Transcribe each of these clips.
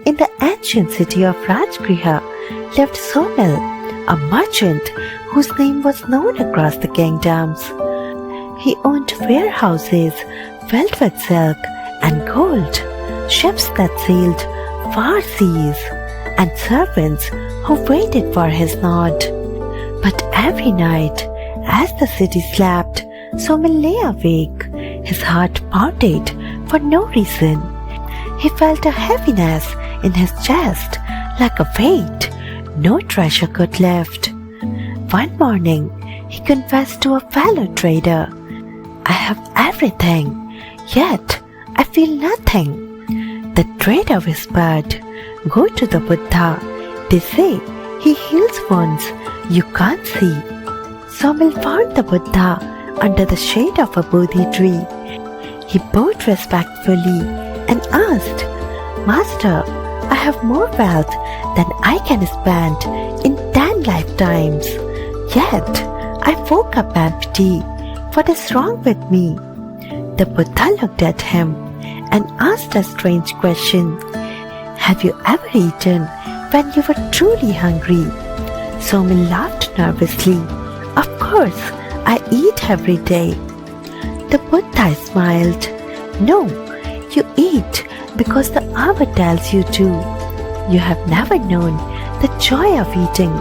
In the ancient city of Rajgriha lived Somil, a merchant whose name was known across the kingdoms. He owned warehouses filled with silk and gold, ships that sailed far seas, and servants who waited for his nod. But every night, as the city slept, Somil lay awake. His heart pounded for no reason. He felt a heaviness in his chest, like a weight no treasure could lift. One morning, he confessed to a fellow trader, "I have everything, yet I feel nothing." The trader whispered, "Go to the Buddha. They say he heals wounds you can't see." Somil found the Buddha under the shade of a Bodhi tree. He bowed respectfully and asked, "Master, I have more wealth than I can spend in 10 lifetimes. Yet I woke up empty. What is wrong with me?" The Buddha looked at him and asked a strange question. "Have you ever eaten when you were truly hungry?" Somil laughed nervously. "Of course, I eat every day." The Buddha smiled. "No, you eat because the hour tells you to. You have never known the joy of eating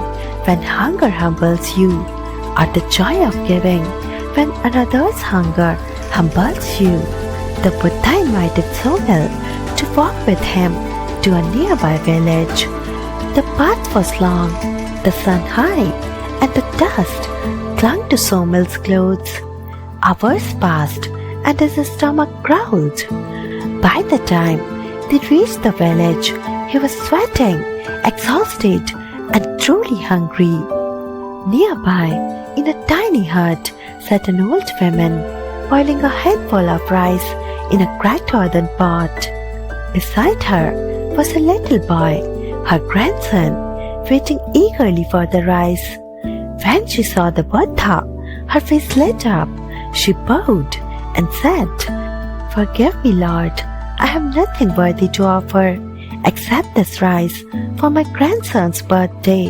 when hunger humbles you, or the joy of giving when another's hunger humbles you." The Buddha invited Somil to walk with him to a nearby village. The path was long, the sun high, and the dust clung to Somil's clothes. Hours passed, and his stomach growled. By the time they reached the village, he was sweating, exhausted, and truly hungry. Nearby, in a tiny hut, sat an old woman, boiling a handful of rice in a cracked earthen pot. Beside her was a little boy, her grandson, waiting eagerly for the rice. When she saw the Buddha, her face lit up. She bowed and said, "Forgive me, Lord. I have nothing worthy to offer except this rice for my grandson's birthday."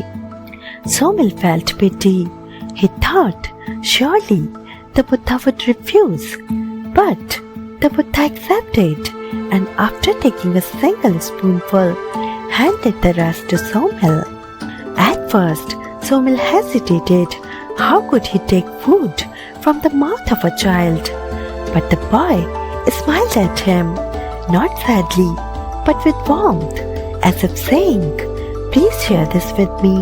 Somil felt pity. He thought surely the Buddha would refuse. But the Buddha accepted, and after taking a single spoonful, handed the rest to Somil. At first, Somil hesitated. How could he take food from the mouth of a child? But the boy smiled at him, not sadly, but with warmth, as if saying, "Please share this with me."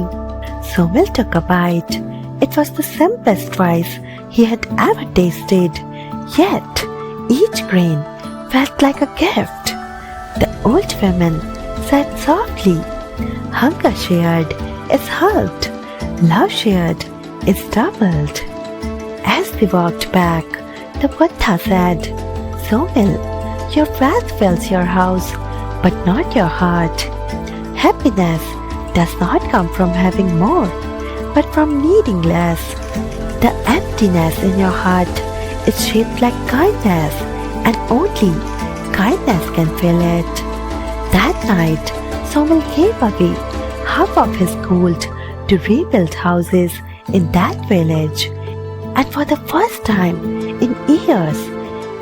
Somil took a bite. It was the simplest rice he had ever tasted, yet each grain felt like a gift. The old woman said softly, "Hunger shared is halved, love shared is doubled." As they walked back, the Buddha said, "Somil, your wealth fills your house, but not your heart. Happiness does not come from having more, but from needing less. The emptiness in your heart is shaped like kindness, and only kindness can fill it." That night, Somil gave away half of his gold to rebuild houses in that village, and for the first time in years,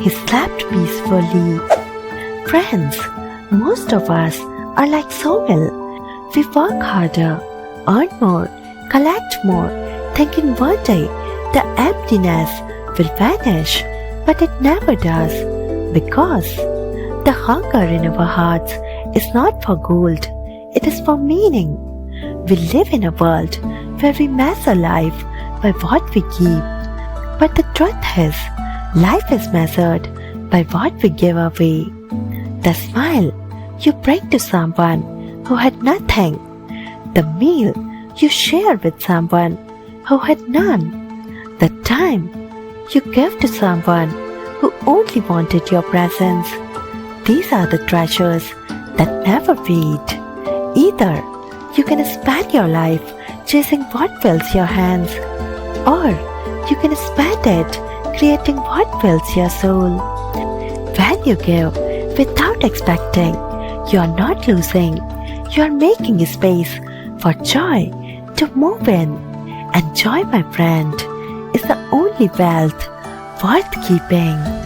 he slept peacefully. Friends, most of us are like Somil. We work harder, earn more, collect more, thinking one day the emptiness will vanish, but it never does, because the hunger in our hearts is not for gold, it is for meaning. We live in a world where we measure life by what we keep, but the truth is, life is measured by what we give away. The smile you bring to someone who had nothing, the meal you share with someone who had none, the time you give to someone who only wanted your presence. These are the treasures that never fade. Either you can spend your life chasing what fills your hands, or you can spend it creating what fills your soul. When you give without expecting, You are not losing, you are making space for joy to move in. And joy, my friend, is the only wealth worth keeping.